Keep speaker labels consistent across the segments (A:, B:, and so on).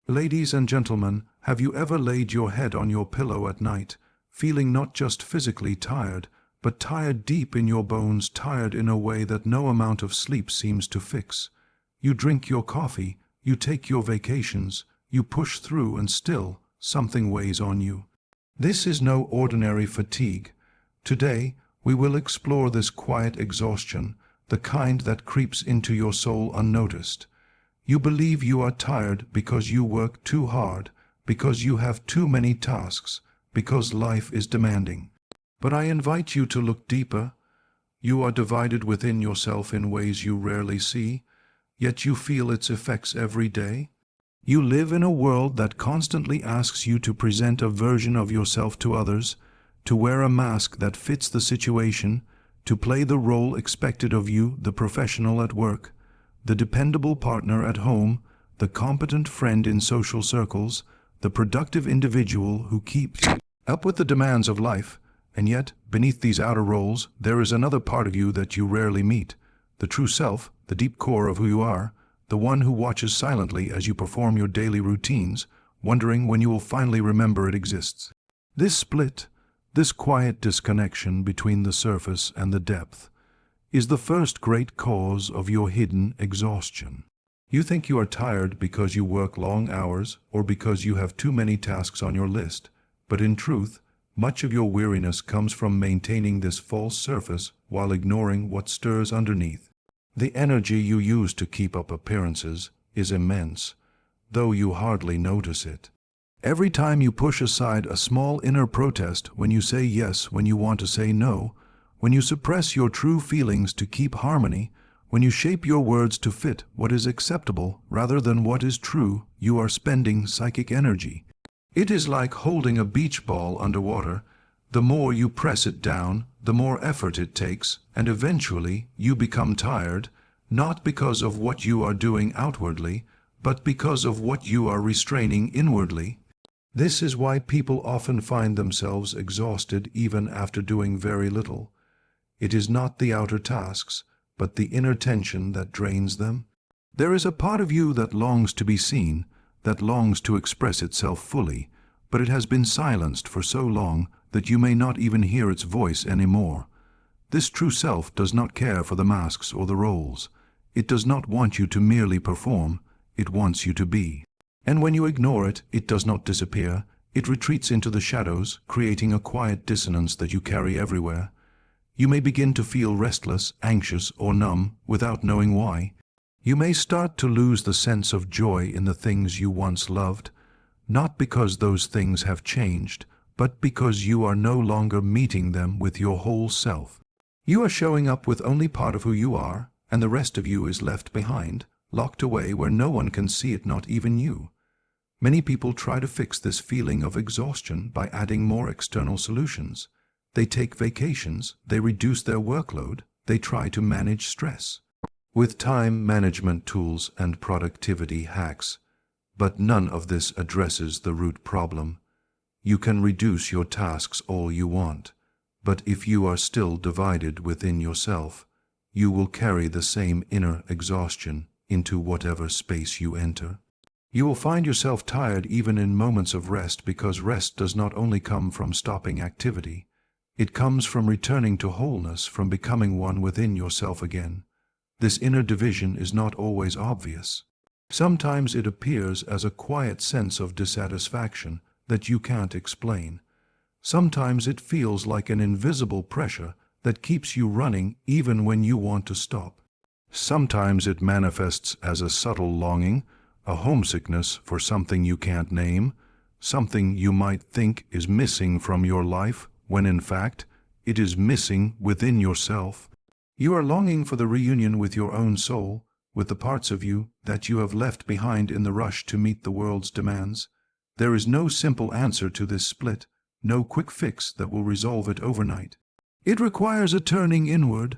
A: Ladies and gentlemen, have you ever laid your head on your pillow at night, feeling not just physically tired, but tired deep in your bones, tired in a way that no amount of sleep seems to fix? You drink your coffee, you take your vacations, you push through, and still something weighs on you. This is no ordinary fatigue. Today, we will explore this quiet exhaustion, the kind that creeps into your soul unnoticed. You believe you are tired because you work too hard, because you have too many tasks, because life is demanding. But I invite you to look deeper. You are divided within yourself in ways you rarely see, yet you feel its effects every day. You live in a world that constantly asks you to present a version of yourself to others, to wear a mask that fits the situation, to play the role expected of you, the professional at work, the dependable partner at home, the competent friend in social circles, the productive individual who keeps up with the demands of life. And yet, beneath these outer roles, there is another part of you that you rarely meet, the true self, the deep core of who you are, the one who watches silently as you perform your daily routines, wondering when you will finally remember it exists. This split, this quiet disconnection between the surface and the depth, is the first great cause of your hidden exhaustion. You think you are tired because you work long hours or because you have too many tasks on your list, but in truth, much of your weariness comes from maintaining this false surface while ignoring what stirs underneath. The energy you use to keep up appearances is immense, though you hardly notice it. Every time you push aside a small inner protest, when you say yes when you want to say no, when you suppress your true feelings to keep harmony, when you shape your words to fit what is acceptable rather than what is true, you are spending psychic energy. It is like holding a beach ball underwater. The more you press it down, the more effort it takes, and eventually you become tired, not because of what you are doing outwardly, but because of what you are restraining inwardly. This is why people often find themselves exhausted even after doing very little. It is not the outer tasks, but the inner tension that drains them. There is a part of you that longs to be seen, that longs to express itself fully, but it has been silenced for so long that you may not even hear its voice anymore. This true self does not care for the masks or the roles. It does not want you to merely perform, it wants you to be. And when you ignore it, it does not disappear. It retreats into the shadows, creating a quiet dissonance that you carry everywhere. You may begin to feel restless, anxious, or numb without knowing why. You may start to lose the sense of joy in the things you once loved, not because those things have changed, but because you are no longer meeting them with your whole self. You are showing up with only part of who you are, and the rest of you is left behind, locked away where no one can see it, not even you. Many people try to fix this feeling of exhaustion by adding more external solutions. They take vacations, they reduce their workload, they try to manage stress with time management tools and productivity hacks. But none of this addresses the root problem. You can reduce your tasks all you want, but if you are still divided within yourself, you will carry the same inner exhaustion into whatever space you enter. You will find yourself tired even in moments of rest, because rest does not only come from stopping activity. It comes from returning to wholeness, from becoming one within yourself again. This inner division is not always obvious. Sometimes it appears as a quiet sense of dissatisfaction that you can't explain. Sometimes it feels like an invisible pressure that keeps you running even when you want to stop. Sometimes it manifests as a subtle longing, a homesickness for something you can't name, something you might think is missing from your life, when in fact it is missing within yourself. You are longing for the reunion with your own soul, with the parts of you that you have left behind in the rush to meet the world's demands. There is no simple answer to this split, no quick fix that will resolve it overnight. It requires a turning inward,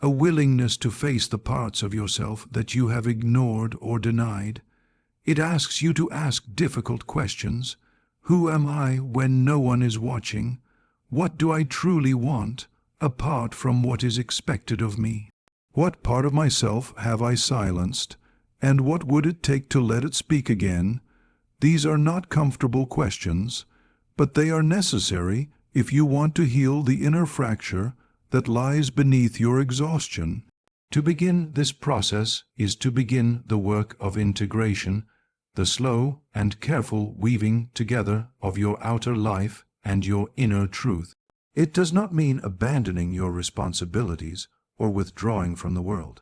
A: a willingness to face the parts of yourself that you have ignored or denied. It asks you to ask difficult questions. Who am I when no one is watching? What do I truly want, apart from what is expected of me? What part of myself have I silenced, and what would it take to let it speak again? These are not comfortable questions, but they are necessary if you want to heal the inner fracture that lies beneath your exhaustion. To begin this process is to begin the work of integration, the slow and careful weaving together of your outer life and your inner truth. It does not mean abandoning your responsibilities or withdrawing from the world.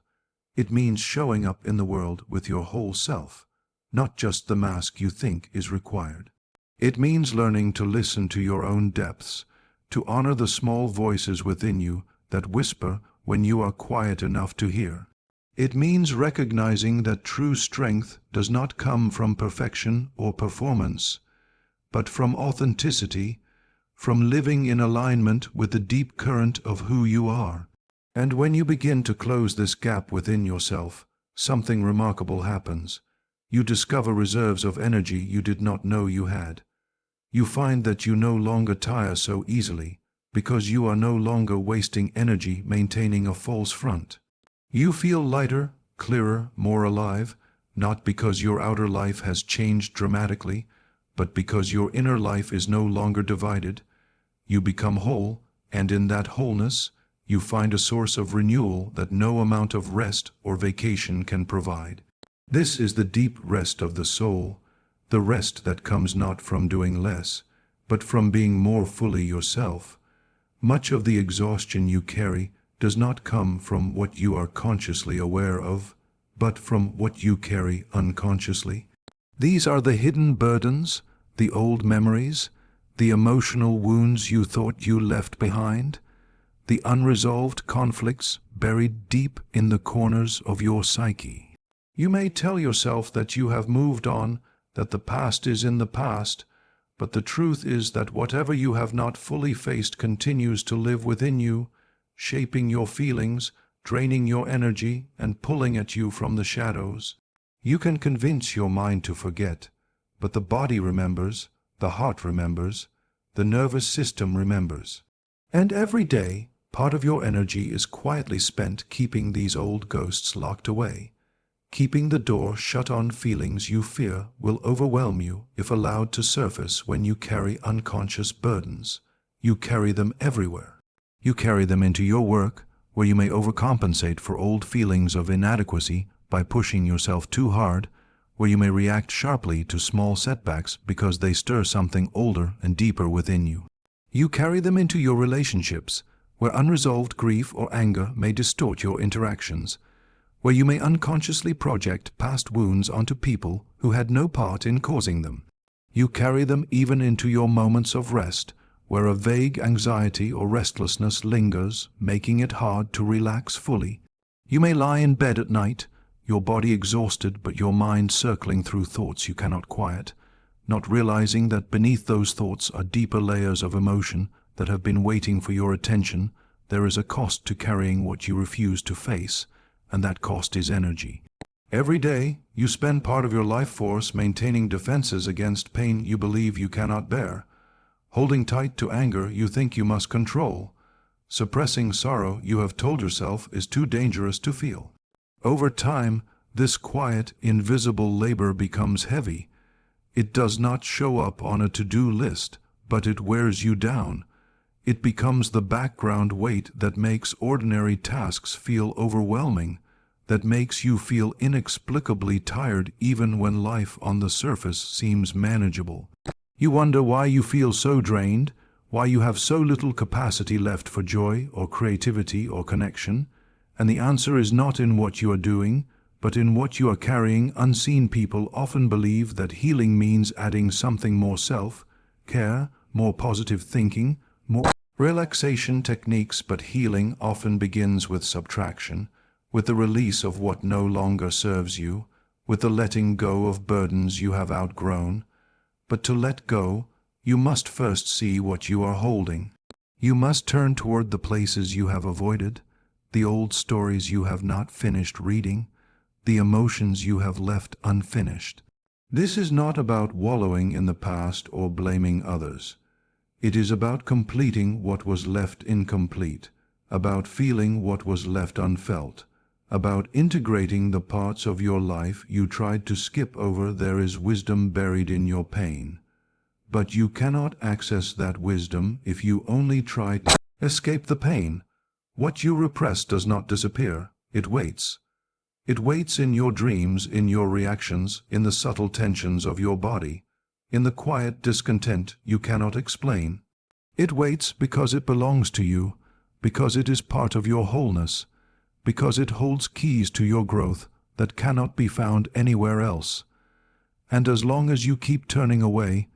A: It means showing up in the world with your whole self, not just the mask you think is required. It means learning to listen to your own depths, to honor the small voices within you that whisper when you are quiet enough to hear. It means recognizing that true strength does not come from perfection or performance, but from authenticity, from living in alignment with the deep current of who you are. And when you begin to close this gap within yourself, something remarkable happens. You discover reserves of energy you did not know you had. You find that you no longer tire so easily, because you are no longer wasting energy maintaining a false front. You feel lighter, clearer, more alive, not because your outer life has changed dramatically, but because your inner life is no longer divided. You become whole, and in that wholeness, you find a source of renewal that no amount of rest or vacation can provide. This is the deep rest of the soul, the rest that comes not from doing less, but from being more fully yourself. Much of the exhaustion you carry does not come from what you are consciously aware of, but from what you carry unconsciously. These are the hidden burdens, the old memories, the emotional wounds you thought you left behind, the unresolved conflicts buried deep in the corners of your psyche. You may tell yourself that you have moved on, that the past is in the past, but the truth is that whatever you have not fully faced continues to live within you, shaping your feelings, draining your energy, and pulling at you from the shadows. You can convince your mind to forget, but the body remembers, the heart remembers, the nervous system remembers. And every day, part of your energy is quietly spent keeping these old ghosts locked away, keeping the door shut on feelings you fear will overwhelm you if allowed to surface when you carry unconscious burdens. You carry them everywhere. You carry them into your work, where you may overcompensate for old feelings of inadequacy by pushing yourself too hard, where you may react sharply to small setbacks because they stir something older and deeper within you. You carry them into your relationships, where unresolved grief or anger may distort your interactions, where you may unconsciously project past wounds onto people who had no part in causing them. You carry them even into your moments of rest, where a vague anxiety or restlessness lingers, making it hard to relax fully. You may lie in bed at night, your body exhausted but your mind circling through thoughts you cannot quiet, not realizing that beneath those thoughts are deeper layers of emotion that have been waiting for your attention. There is a cost to carrying what you refuse to face, and that cost is energy. Every day, you spend part of your life force maintaining defenses against pain you believe you cannot bear, holding tight to anger you think you must control, suppressing sorrow you have told yourself is too dangerous to feel. Over time, this quiet, invisible labor becomes heavy. It does not show up on a to-do list, but it wears you down. It becomes the background weight that makes ordinary tasks feel overwhelming, that makes you feel inexplicably tired even when life on the surface seems manageable. You wonder why you feel so drained, why you have so little capacity left for joy or creativity or connection, and the answer is not in what you are doing, but in what you are carrying. Unseen people often believe that healing means adding something more self-care, more positive thinking, more relaxation techniques, but healing often begins with subtraction, with the release of what no longer serves you, with the letting go of burdens you have outgrown. But to let go, you must first see what you are holding. You must turn toward the places you have avoided, the old stories you have not finished reading, the emotions you have left unfinished. This is not about wallowing in the past or blaming others. It is about completing what was left incomplete, about feeling what was left unfelt, About integrating the parts of your life you tried to skip over. There is wisdom buried in your pain. But you cannot access that wisdom if you only try to escape the pain. What you repress does not disappear. It waits. It waits in your dreams, in your reactions, in the subtle tensions of your body, in the quiet discontent you cannot explain. It waits because it belongs to you, because it is part of your wholeness, because it holds keys to your growth that cannot be found anywhere else. And as long as you keep turning away,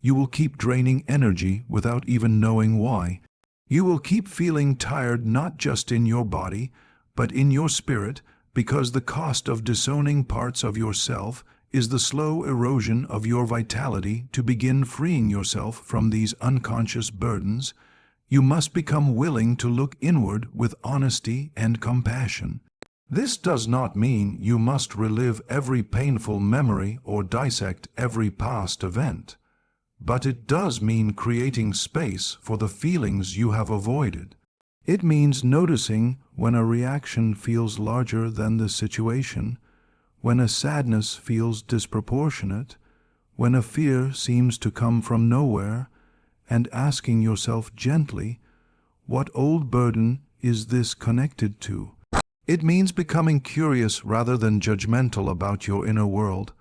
A: you will keep draining energy without even knowing why. You will keep feeling tired not just in your body, but in your spirit, because the cost of disowning parts of yourself is the slow erosion of your vitality. To begin freeing yourself from these unconscious burdens, you must become willing to look inward with honesty and compassion. This does not mean you must relive every painful memory or dissect every past event, but it does mean creating space for the feelings you have avoided. It means noticing when a reaction feels larger than the situation, when a sadness feels disproportionate, when a fear seems to come from nowhere, and asking yourself gently, what old burden is this connected to? It means becoming curious rather than judgmental about your inner world,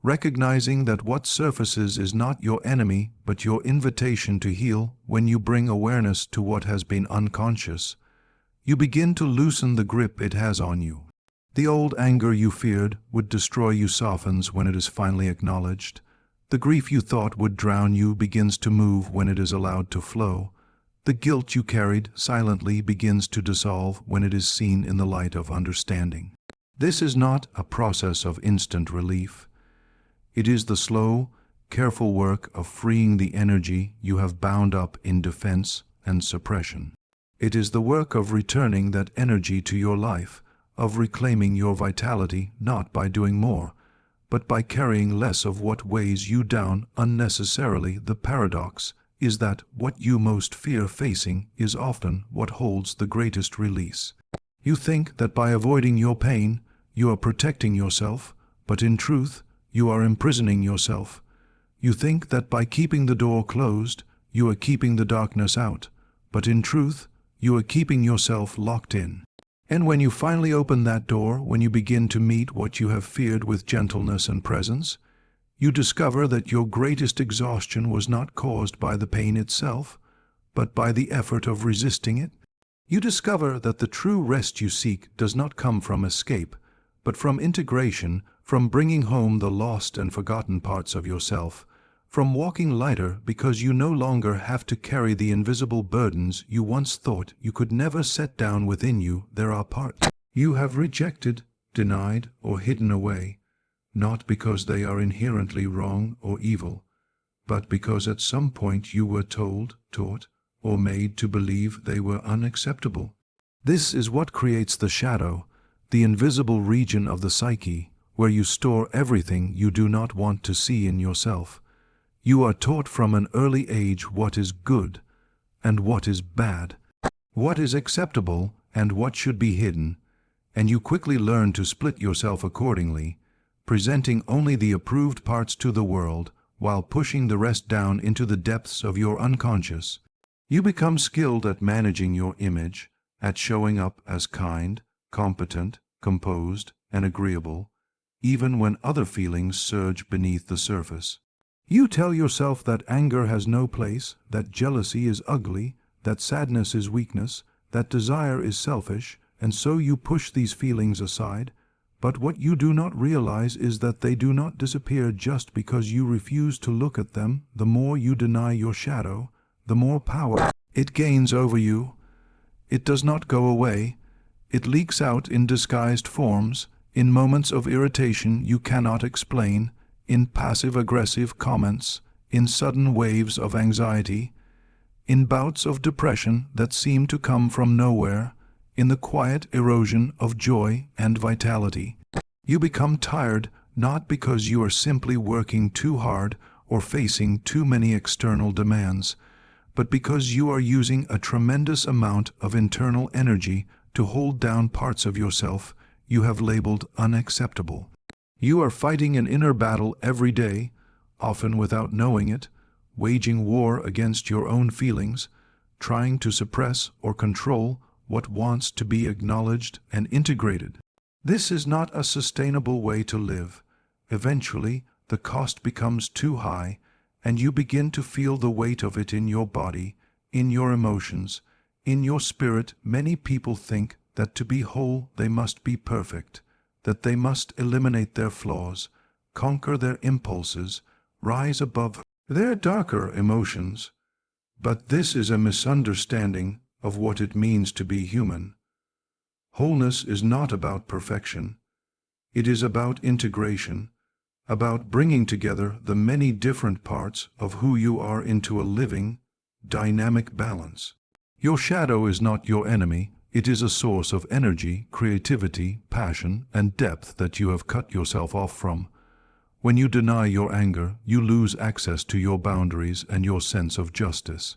A: recognizing that what surfaces is not your enemy but your invitation to heal. When you bring awareness to what has been unconscious, you begin to loosen the grip it has on you. The old anger you feared would destroy you softens when it is finally acknowledged. The grief you thought would drown you begins to move when it is allowed to flow. The guilt you carried silently begins to dissolve when it is seen in the light of understanding. This is not a process of instant relief. It is the slow, careful work of freeing the energy you have bound up in defense and suppression. It is the work of returning that energy to your life, of reclaiming your vitality not by doing more, but by carrying less of what weighs you down unnecessarily. The paradox is that what you most fear facing is often what holds the greatest release. You think that by avoiding your pain, you are protecting yourself, but in truth, you are imprisoning yourself. You think that by keeping the door closed, you are keeping the darkness out, but in truth, you are keeping yourself locked in. And when you finally open that door, when you begin to meet what you have feared with gentleness and presence, you discover that your greatest exhaustion was not caused by the pain itself, but by the effort of resisting it. You discover that the true rest you seek does not come from escape, but from integration, from bringing home the lost and forgotten parts of yourself, from walking lighter because you no longer have to carry the invisible burdens you once thought you could never set down within you. There are parts you have rejected, denied, or hidden away, not because they are inherently wrong or evil, but because at some point you were told, taught, or made to believe they were unacceptable. This is what creates the shadow, the invisible region of the psyche, where you store everything you do not want to see in yourself. You are taught from an early age what is good and what is bad, what is acceptable and what should be hidden, and you quickly learn to split yourself accordingly, presenting only the approved parts to the world while pushing the rest down into the depths of your unconscious. You become skilled at managing your image, at showing up as kind, competent, composed, and agreeable, even when other feelings surge beneath the surface. You tell yourself that anger has no place, that jealousy is ugly, that sadness is weakness, that desire is selfish, and so you push these feelings aside. But what you do not realize is that they do not disappear just because you refuse to look at them. The more you deny your shadow, the more power it gains over you. It does not go away. It leaks out in disguised forms, in moments of irritation you cannot explain, in passive-aggressive comments, in sudden waves of anxiety, in bouts of depression that seem to come from nowhere, in the quiet erosion of joy and vitality. You become tired not because you are simply working too hard or facing too many external demands, but because you are using a tremendous amount of internal energy to hold down parts of yourself you have labeled unacceptable. You are fighting an inner battle every day, often without knowing it, waging war against your own feelings, trying to suppress or control what wants to be acknowledged and integrated. This is not a sustainable way to live. Eventually, the cost becomes too high, and you begin to feel the weight of it in your body, in your emotions, in your spirit. Many people think that to be whole they must be perfect, that they must eliminate their flaws, conquer their impulses, rise above their darker emotions. But this is a misunderstanding of what it means to be human. Wholeness is not about perfection. It is about integration, about bringing together the many different parts of who you are into a living, dynamic balance. Your shadow is not your enemy. It is a source of energy, creativity, passion, and depth that you have cut yourself off from. When you deny your anger, you lose access to your boundaries and your sense of justice.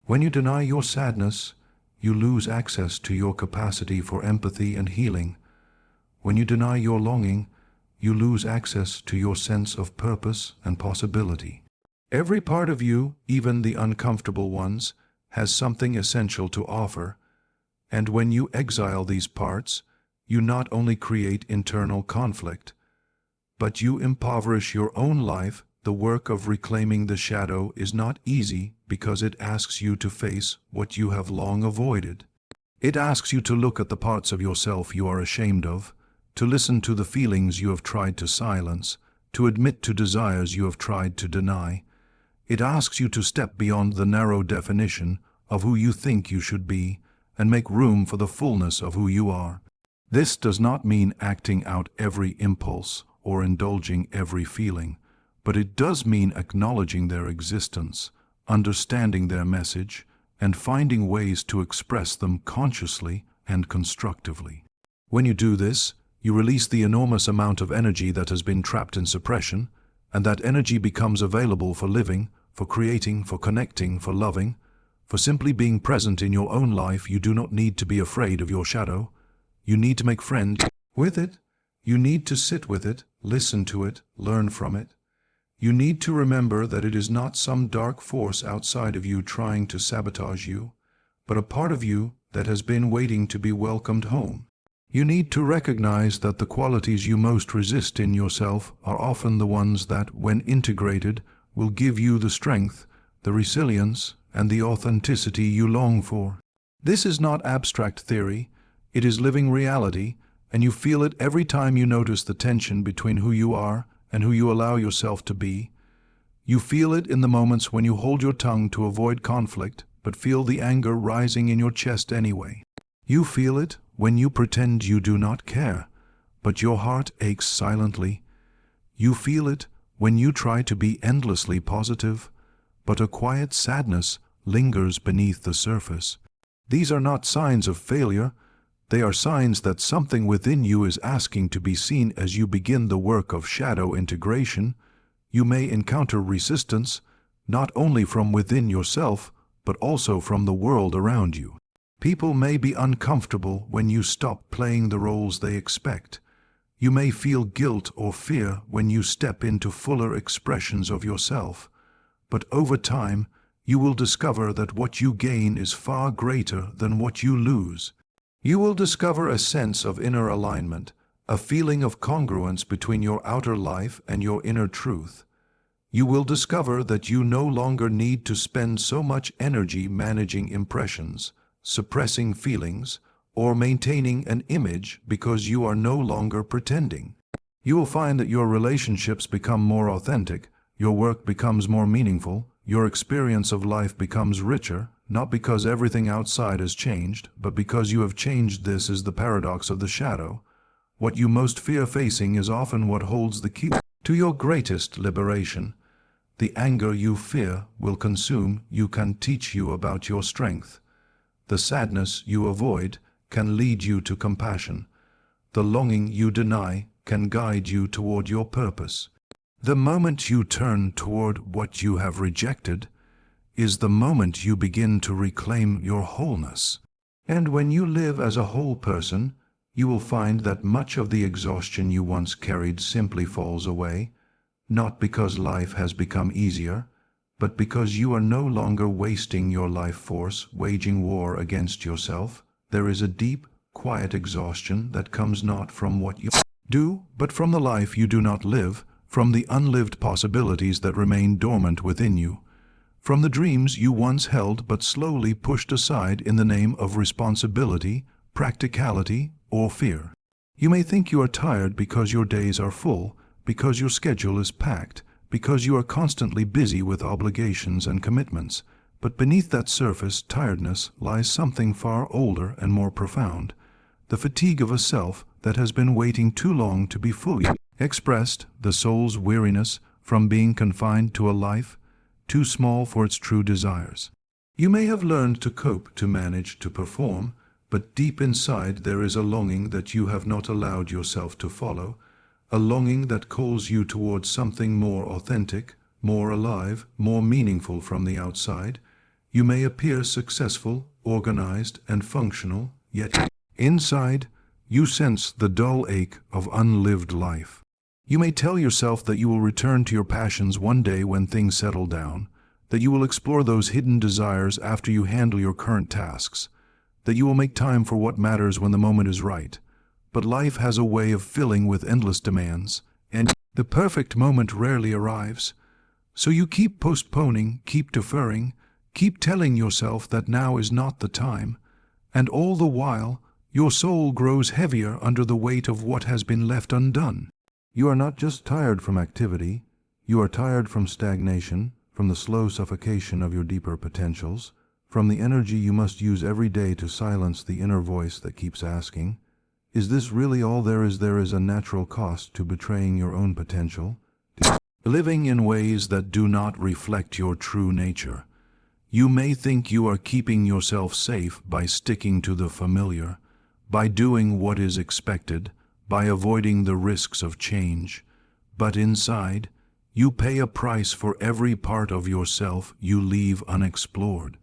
A: When you deny your sadness, you lose access to your capacity for empathy and healing. When you deny your longing, you lose access to your sense of purpose and possibility. Every part of you, even the uncomfortable ones, has something essential to offer, and when you exile these parts, you not only create internal conflict, but you impoverish your own life. The work of reclaiming the shadow is not easy because it asks you to face what you have long avoided. It asks you to look at the parts of yourself you are ashamed of, to listen to the feelings you have tried to silence, to admit to desires you have tried to deny. It asks you to step beyond the narrow definition of who you think you should be and make room for the fullness of who you are. This does not mean acting out every impulse or indulging every feeling, but it does mean acknowledging their existence, understanding their message, and finding ways to express them consciously and constructively. When you do this, you release the enormous amount of energy that has been trapped in suppression, and that energy becomes available for living, for creating, for connecting, for loving, for simply being present in your own life. You do not need to be afraid of your shadow. You need to make friends with it. You need to sit with it, listen to it, learn from it. You need to remember that it is not some dark force outside of you trying to sabotage you, but a part of you that has been waiting to be welcomed home. You need to recognize that the qualities you most resist in yourself are often the ones that, when integrated, will give you the strength, the resilience, and the authenticity you long for. This is not abstract theory. It is living reality, and you feel it every time you notice the tension between who you are and who you allow yourself to be. You feel it in the moments when you hold your tongue to avoid conflict, but feel the anger rising in your chest anyway. You feel it when you pretend you do not care, but your heart aches silently. You feel it when you try to be endlessly positive, but a quiet sadness lingers beneath the surface. These are not signs of failure. They are signs that something within you is asking to be seen. As you begin the work of shadow integration, you may encounter resistance, not only from within yourself, but also from the world around you. People may be uncomfortable when you stop playing the roles they expect. You may feel guilt or fear when you step into fuller expressions of yourself. But over time, you will discover that what you gain is far greater than what you lose. You will discover a sense of inner alignment, a feeling of congruence between your outer life and your inner truth. You will discover that you no longer need to spend so much energy managing impressions, suppressing feelings, or maintaining an image because you are no longer pretending. You will find that your relationships become more authentic, your work becomes more meaningful, your experience of life becomes richer, not because everything outside has changed, but because you have changed. This is the paradox of the shadow. What you most fear facing is often what holds the key to your greatest liberation. The anger you fear will consume you can teach you about your strength. The sadness you avoid can lead you to compassion. The longing you deny can guide you toward your purpose. The moment you turn toward what you have rejected is the moment you begin to reclaim your wholeness. And when you live as a whole person, you will find that much of the exhaustion you once carried simply falls away, not because life has become easier, but because you are no longer wasting your life force waging war against yourself. There is a deep, quiet exhaustion that comes not from what you do, but from the life you do not live, from the unlived possibilities that remain dormant within you, from the dreams you once held but slowly pushed aside in the name of responsibility, practicality, or fear. You may think you are tired because your days are full, because your schedule is packed, because you are constantly busy with obligations and commitments, but beneath that surface tiredness lies something far older and more profound, the fatigue of a self that has been waiting too long to be fully expressed, the soul's weariness from being confined to a life too small for its true desires. You may have learned to cope, to manage, to perform, but deep inside there is a longing that you have not allowed yourself to follow, a longing that calls you towards something more authentic, more alive, more meaningful from the outside. You may appear successful, organized, and functional, yet inside you sense the dull ache of unlived life. You may tell yourself that you will return to your passions one day when things settle down, that you will explore those hidden desires after you handle your current tasks, that you will make time for what matters when the moment is right. But life has a way of filling with endless demands, and the perfect moment rarely arrives. So you keep postponing, keep deferring, keep telling yourself that now is not the time, and all the while your soul grows heavier under the weight of what has been left undone. You are not just tired from activity, you are tired from stagnation, from the slow suffocation of your deeper potentials, from the energy you must use every day to silence the inner voice that keeps asking, "Is this really all there is?" There is a natural cost to betraying your own potential, to living in ways that do not reflect your true nature. You may think you are keeping yourself safe by sticking to the familiar, by doing what is expected, by avoiding the risks of change, but inside, you pay a price for every part of yourself you leave unexplored.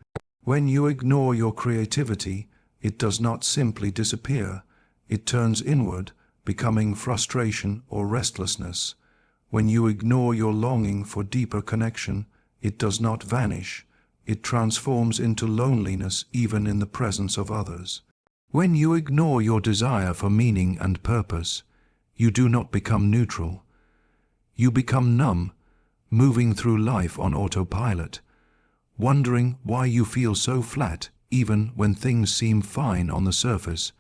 A: When you ignore your creativity, it does not simply disappear, it turns inward, becoming frustration or restlessness. When you ignore your longing for deeper connection, it does not vanish, it transforms into loneliness even in the presence of others. When you ignore your desire for meaning and purpose, you do not become neutral. You become numb, moving through life on autopilot, wondering why you feel so flat even when things seem fine on the surface.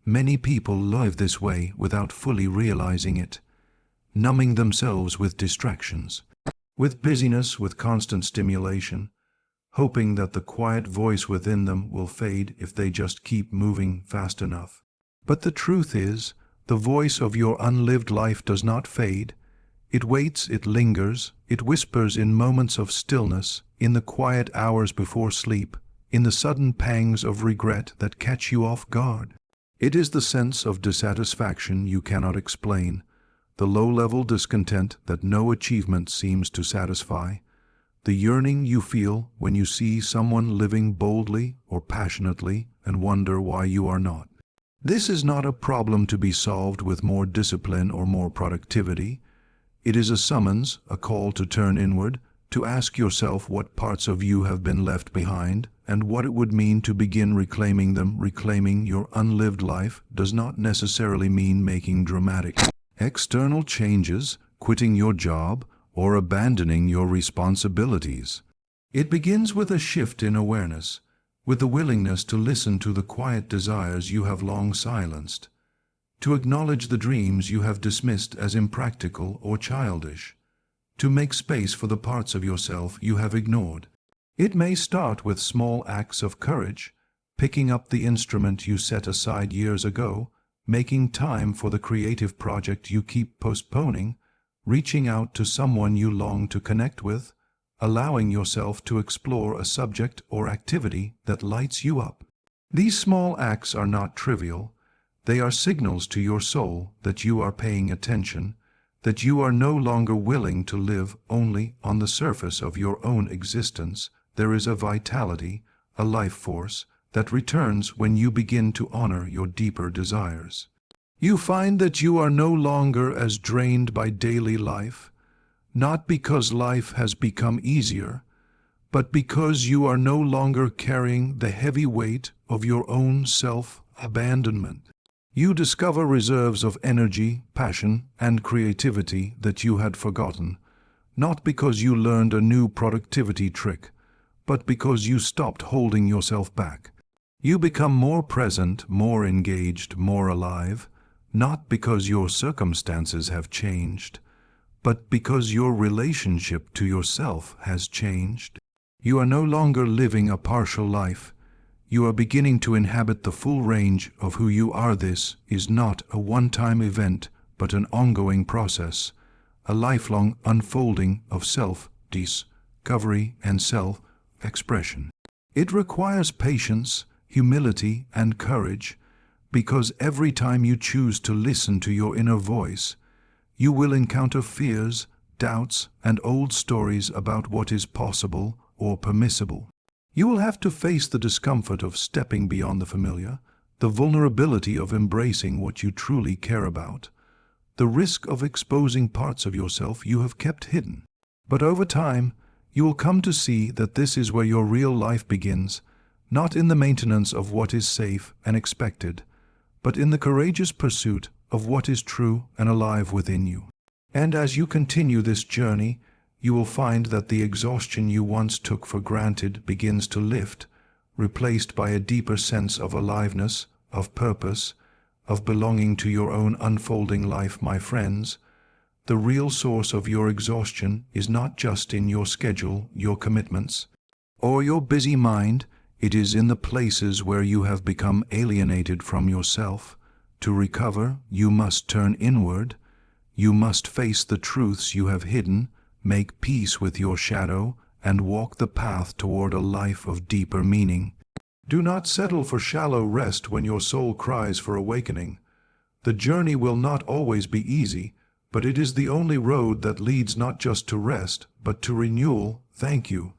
A: Many people live this way without fully realizing it, numbing themselves with distractions, with busyness, with constant stimulation, hoping that the quiet voice within them will fade if they just keep moving fast enough. But the truth is, the voice of your unlived life does not fade. It waits, it lingers, it whispers in moments of stillness, in the quiet hours before sleep, in the sudden pangs of regret that catch you off guard. It is the sense of dissatisfaction you cannot explain, the low-level discontent that no achievement seems to satisfy, the yearning you feel when you see someone living boldly or passionately and wonder why you are not. This is not a problem to be solved with more discipline or more productivity. It is a summons, a call to turn inward, to ask yourself what parts of you have been left behind and what it would mean to begin reclaiming them. Reclaiming your unlived life does not necessarily mean making dramatic external changes, quitting your job, or abandoning your responsibilities. It begins with a shift in awareness, with the willingness to listen to the quiet desires you have long silenced, to acknowledge the dreams you have dismissed as impractical or childish, to make space for the parts of yourself you have ignored. It may start with small acts of courage, picking up the instrument you set aside years ago, making time for the creative project you keep postponing, reaching out to someone you long to connect with, allowing yourself to explore a subject or activity that lights you up. These small acts are not trivial. They are signals to your soul that you are paying attention, that you are no longer willing to live only on the surface of your own existence. There is a vitality, a life force, that returns when you begin to honor your deeper desires. You find that you are no longer as drained by daily life, not because life has become easier, but because you are no longer carrying the heavy weight of your own self-abandonment. You discover reserves of energy, passion, and creativity that you had forgotten, not because you learned a new productivity trick, but because you stopped holding yourself back. You become more present, more engaged, more alive, not because your circumstances have changed, but because your relationship to yourself has changed. You are no longer living a partial life. You are beginning to inhabit the full range of who you are. This is not a one-time event, but an ongoing process, a lifelong unfolding of self-discovery and self-expression. It requires patience, humility, and courage, because every time you choose to listen to your inner voice, you will encounter fears, doubts, and old stories about what is possible or permissible. You will have to face the discomfort of stepping beyond the familiar, the vulnerability of embracing what you truly care about, the risk of exposing parts of yourself you have kept hidden. But over time, you will come to see that this is where your real life begins, not in the maintenance of what is safe and expected, but in the courageous pursuit of what is true and alive within you. And as you continue this journey, you will find that the exhaustion you once took for granted begins to lift, replaced by a deeper sense of aliveness, of purpose, of belonging to your own unfolding life. My friends, the real source of your exhaustion is not just in your schedule, your commitments, or your busy mind. It is in the places where you have become alienated from yourself. To recover, you must turn inward. You must face the truths you have hidden, make peace with your shadow, and walk the path toward a life of deeper meaning. Do not settle for shallow rest when your soul cries for awakening. The journey will not always be easy, but it is the only road that leads not just to rest, but to renewal. Thank you.